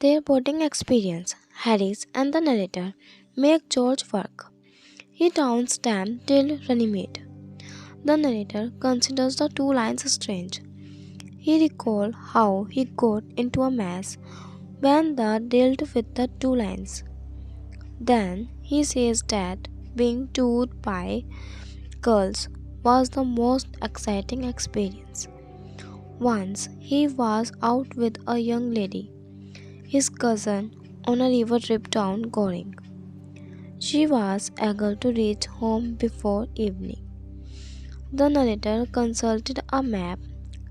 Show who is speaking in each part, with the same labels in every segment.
Speaker 1: Their boating experience, Harris and the narrator, make George work. He taunts them till Runnymede. The narrator considers the two lines strange. He recalls how he got into a mess when they dealt with the two lines. Then he says that being toured by girls was the most exciting experience. Once he was out with a young lady, his cousin, on a river trip down Goring. She was eager to reach home before evening. The narrator consulted a map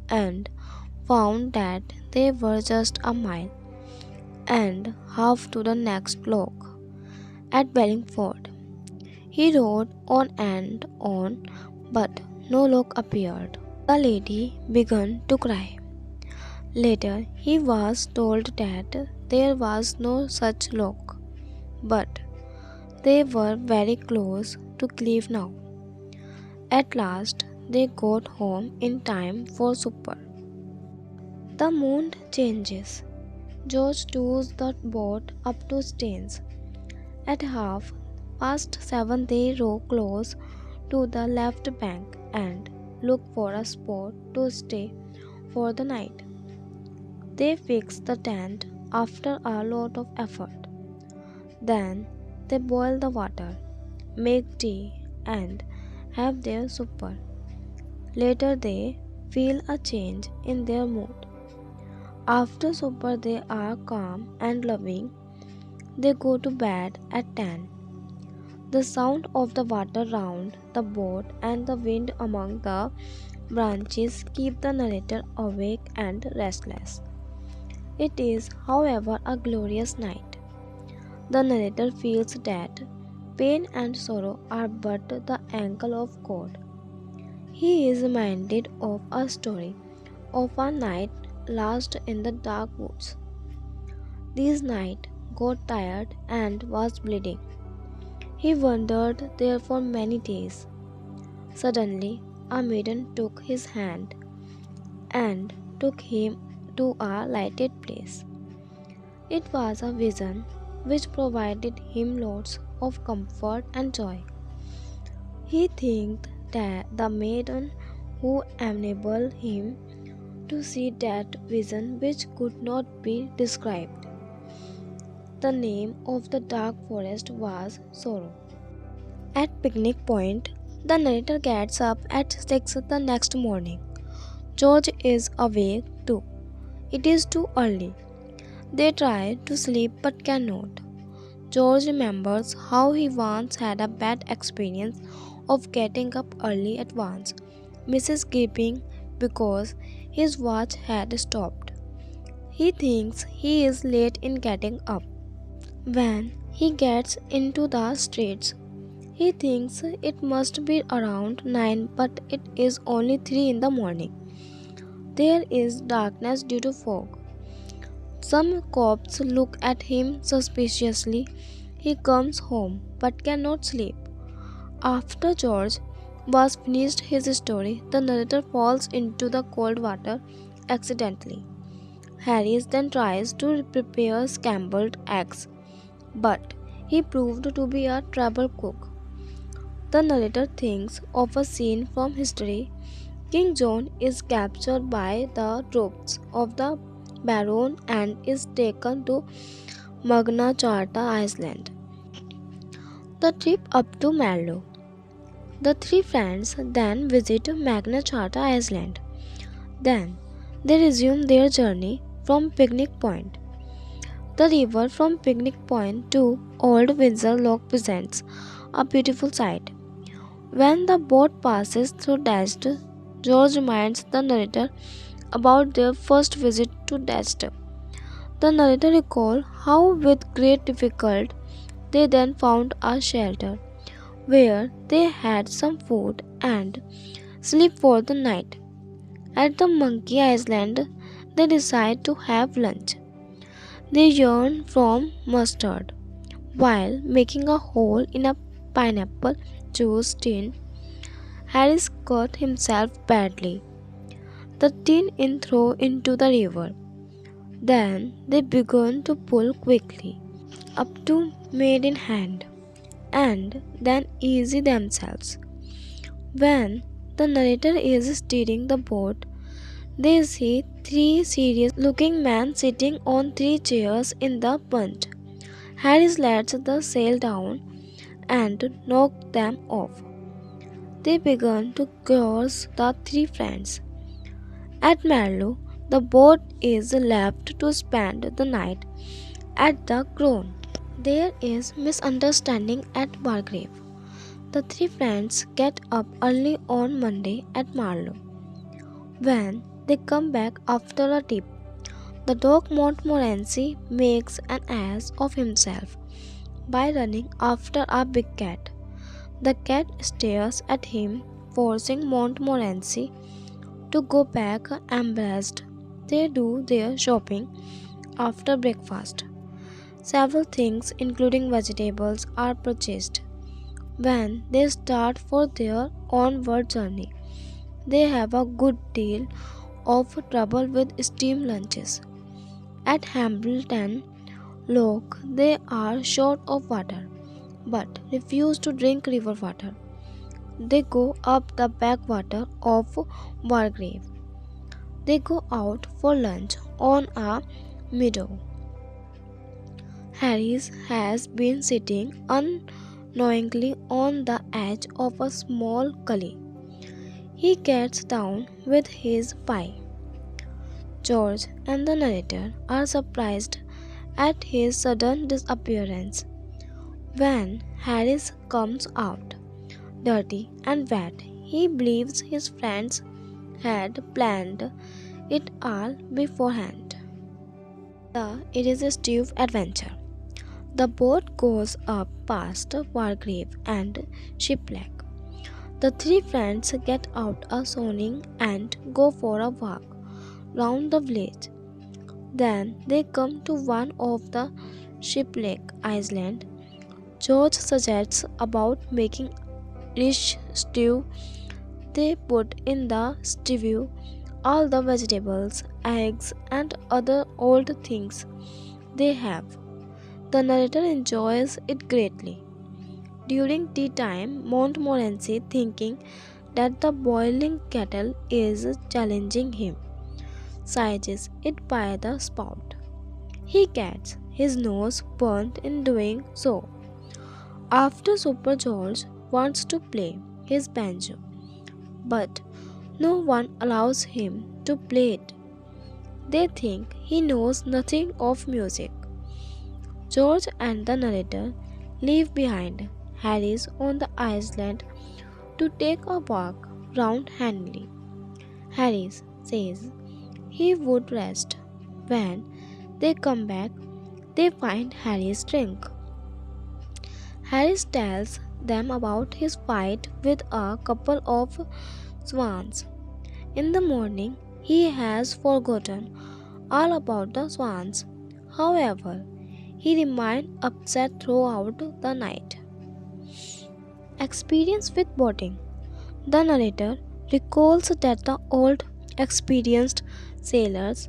Speaker 1: and found that they were just a mile and half to the next lock at Wallingford. He rode on and on, but no lock appeared. The lady began to cry. Later, he was told that there was no such lock, but they were very close to Cleve now. At last, they got home in time for supper. The moon changes. George tows the boat up to Staines. At 7:30, they row close to the left bank and look for a spot to stay for the night. They fix the tent after a lot of effort. Then they boil the water, make tea, and have their supper. Later, they feel a change in their mood. After supper, they are calm and loving. They go to bed at 10. The sound of the water round the boat and the wind among the branches keep the narrator awake and restless. It is, however, a glorious night. The narrator feels that pain and sorrow are but the ankle of God. He is reminded of a story of a night lost in the dark woods. This night got tired and was bleeding. He wandered there for many days. Suddenly, a maiden took his hand and took him to a lighted place. It was a vision which provided him lots of comfort and joy. He thanked the maiden who enabled him to see that vision which could not be described. The name of the dark forest was Sorrow. At Picnic Point, the narrator gets up at 6 the next morning. George is awake too. It is too early. They try to sleep but cannot. George remembers how he once had a bad experience of getting up early at once, Mrs. Gipping, because his watch had stopped. He thinks he is late in getting up. When he gets into the streets, he thinks it must be around 9, but it is only 3 in the morning. There is darkness due to fog. Some cops look at him suspiciously. He comes home but cannot sleep. After George was finished his story, the narrator falls into the cold water accidentally. Harris then tries to prepare scrambled eggs, but he proved to be a trouble cook. The narrator thinks of a scene from history. King John is captured by the troops of the Baron and is taken to Magna Charta Island. The trip up to Marlow. The three friends then visit Magna Charta Island. Then they resume their journey from Picnic Point. The river from Picnic Point to Old Windsor Loch presents a beautiful sight. When the boat passes through Dest, George reminds the narrator about their first visit to Dest. The narrator recalls how, with great difficulty, they then found a shelter where they had some food and sleep for the night. At the Monkey Island, they decide to have lunch. They yearn from mustard. While making a hole in a pineapple juice tin, Harris cut himself badly. The tin is thrown into the river. Then they began to pull quickly, up to made in hand, and then easy themselves. When the narrator is steering the boat, they see three serious looking men sitting on three chairs in the punt. Harris lets the sail down and knocked them off. They began to course the three friends. At Marlow, the boat is left to spend the night at the Crown. There is misunderstanding at Bargrave. The three friends get up early on Monday at Marlow. When they come back after a tip, the dog Montmorency makes an ass of himself by running after a big cat. The cat stares at him, forcing Montmorency to go back embarrassed. They do their shopping after breakfast. Several things, including vegetables, are purchased. When they start for their onward journey, they have a good deal of trouble with steam lunches. At Hambleton Lock, they are short of water but refuse to drink river water. They go up the backwater of Wargrave. They go out for lunch on a meadow. Harris has been sitting unknowingly on the edge of a small gully. He gets down with his pie. George and the narrator are surprised at his sudden disappearance. When Harris comes out, dirty and wet, he believes his friends had planned it all beforehand. It is a steep adventure. The boat goes up past Wargrave and Shipwreck. The three friends get out a soning and go for a walk round the village. Then they come to one of the Shipwreck Island. George suggests about making rich stew. They put in the stew all the vegetables, eggs, and other old things they have. The narrator enjoys it greatly. During tea time, Montmorency, thinking that the boiling kettle is challenging him, seizes it by the spout. He gets his nose burnt in doing so. After Super George wants to play his banjo, but no one allows him to play it. They think he knows nothing of music. George and the narrator leave behind Harris on the island to take a walk round Henley. Harris says he would rest. When they come back, they find Harry's drink. Harris tells them about his fight with a couple of swans. In the morning, he has forgotten all about the swans. However, he remained upset throughout the night. Experience with boating. The narrator recalls that the old, experienced sailors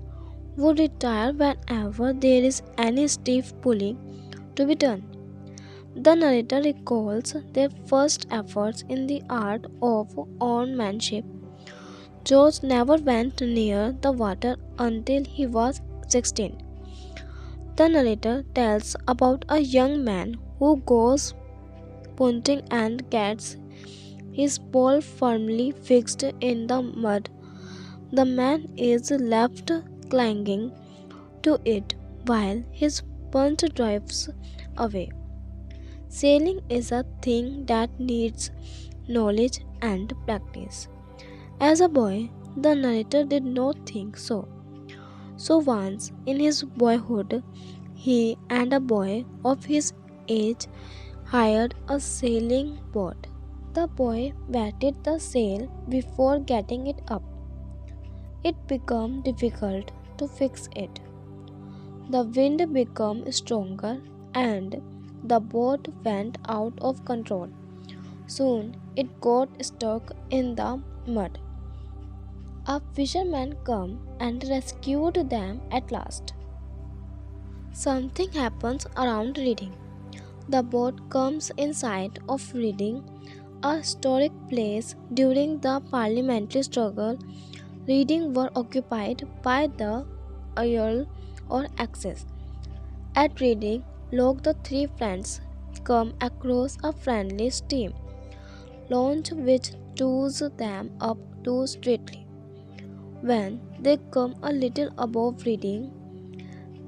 Speaker 1: would retire whenever there is any stiff pulling to be done. The narrator recalls their first efforts in the art of oarsmanship. George never went near the water until he was 16. The narrator tells about a young man who goes punting and gets his pole firmly fixed in the mud. The man is left clinging to it while his punt drives away. Sailing is a thing that needs knowledge and practice. As a boy, the narrator did not think so. So once in his boyhood, he and a boy of his age hired a sailing boat. The boy wetted the sail before getting it up. It became difficult to fix it. The wind became stronger and the boat went out of control. Soon it got stuck in the mud. A fisherman came and rescued them at last. Something happens around reading. The boat comes in sight of Reading, a historic place during the parliamentary struggle. Reading were occupied by the Earl or Axis. At Reading, Locke the three friends come across a friendly stream, launch which tows them up to Streatley. When they come a little above Reading,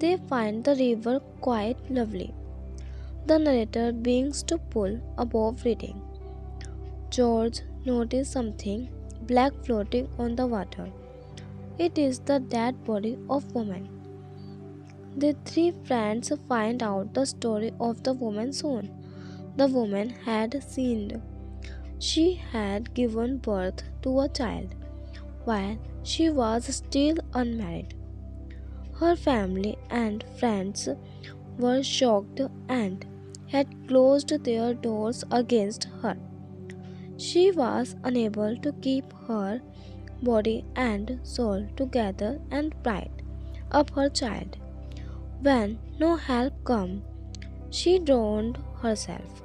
Speaker 1: they find the river quite lovely. The narrator begins to pull above Reading. George noticed something black floating on the water. It is the dead body of woman. The three friends find out the story of the woman soon. The woman had sinned. She had given birth to a child while she was still unmarried. Her family and friends were shocked and had closed their doors against her. She was unable to keep her body and soul together and brought up her child. When no help came, she drowned herself.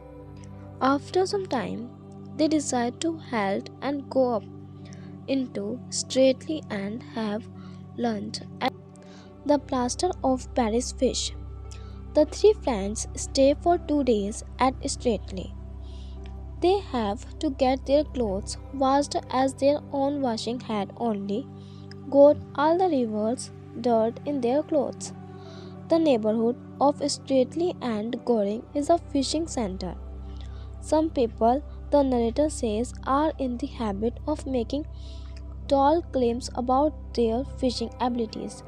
Speaker 1: After some time, they decide to halt and go up into Streatley and have lunch at the Plaster of Paris Fish. The three friends stay for 2 days at Streatley. They have to get their clothes washed as their own washing had only got all the river's dirt in their clothes. The neighborhood of Streatley and Goring is a fishing center. Some people, the narrator says, are in the habit of making tall claims about their fishing abilities.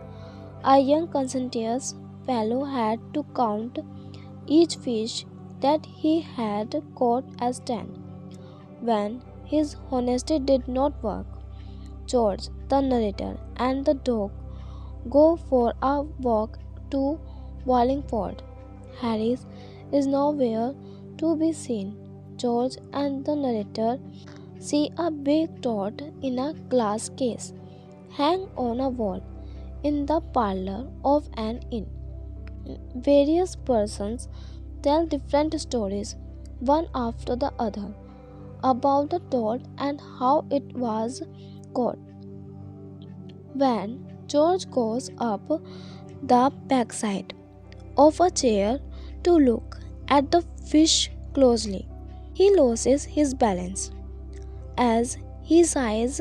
Speaker 1: A young conscientious fellow had to count each fish that he had caught as 10. When his honesty did not work, George, the narrator, and the dog go for a walk to Wallingford. Harris is nowhere to be seen. George and the narrator see a big toad in a glass case hang on a wall in the parlor of an inn. Various persons tell different stories, one after the other, about the toad and how it was caught. When George goes up the backside of a chair to look at the fish closely, he loses his balance. As he sees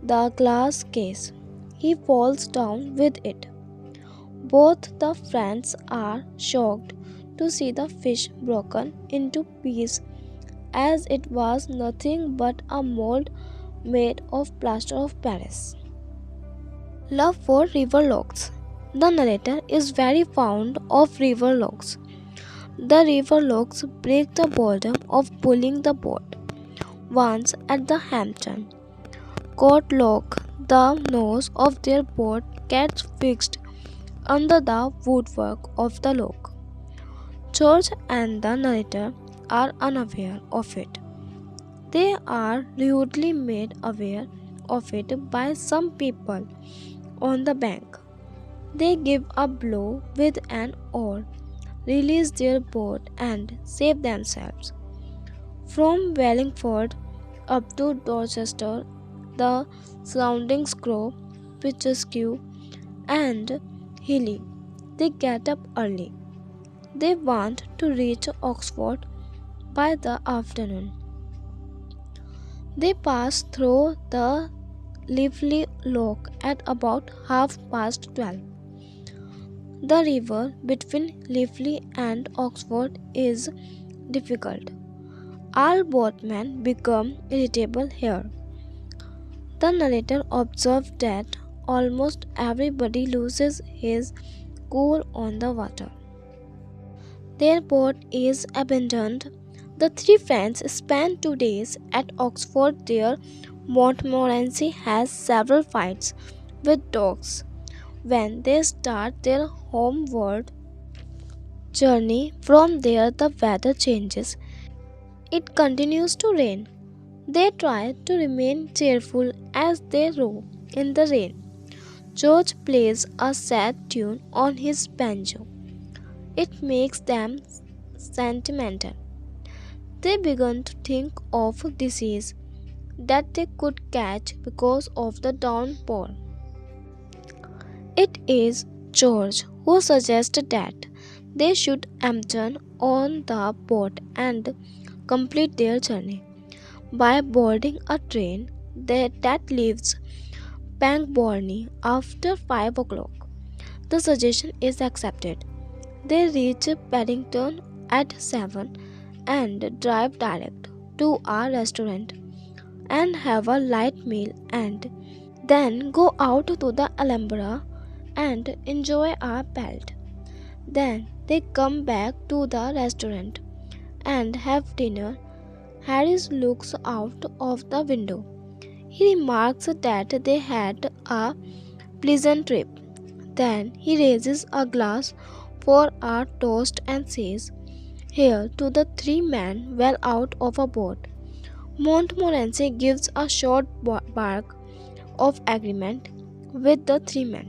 Speaker 1: the glass case, he falls down with it. Both the friends are shocked to see the fish broken into pieces as it was nothing but a mold made of plaster of Paris. Love for river logs. The narrator is very fond of river logs. The river logs break the boredom of pulling the boat. Once at the Hampton Court lock, the nose of their boat gets fixed under the woodwork of the lock. George and the narrator are unaware of it. They are rudely made aware of it by some people on the bank. They give a blow with an oar, release their boat, and save themselves. From Wallingford up to Dorchester, the surroundings grow picturesque and hilly. They get up early. They want to reach Oxford by the afternoon. They pass through the Lively Lock at about 12:30. The river between Lively and Oxford is difficult. All boatmen become irritable here. The narrator observed that almost everybody loses his cool on the water. Their boat is abandoned. The three friends spend 2 days at Oxford there. Montmorency has several fights with dogs. When they start their homeward journey from there, the weather changes. It continues to rain. They try to remain cheerful as they row in the rain. George plays a sad tune on his banjo. It makes them sentimental. They begin to think of disease that they could catch because of the downpour. It is George who suggested that they should enter on the boat and complete their journey by boarding a train that leaves Pangborni after 5 o'clock. The suggestion is accepted. They reach Paddington at 7 and drive direct to our restaurant and have a light meal and then go out to the Alhambra and enjoy our pelt. Then they come back to the restaurant and have dinner. Harris looks out of the window. He remarks that they had a pleasant trip. Then he raises a glass for our toast and says, "Here to the three men well out of a boat." Montmorency gives a short bark of agreement with the three men.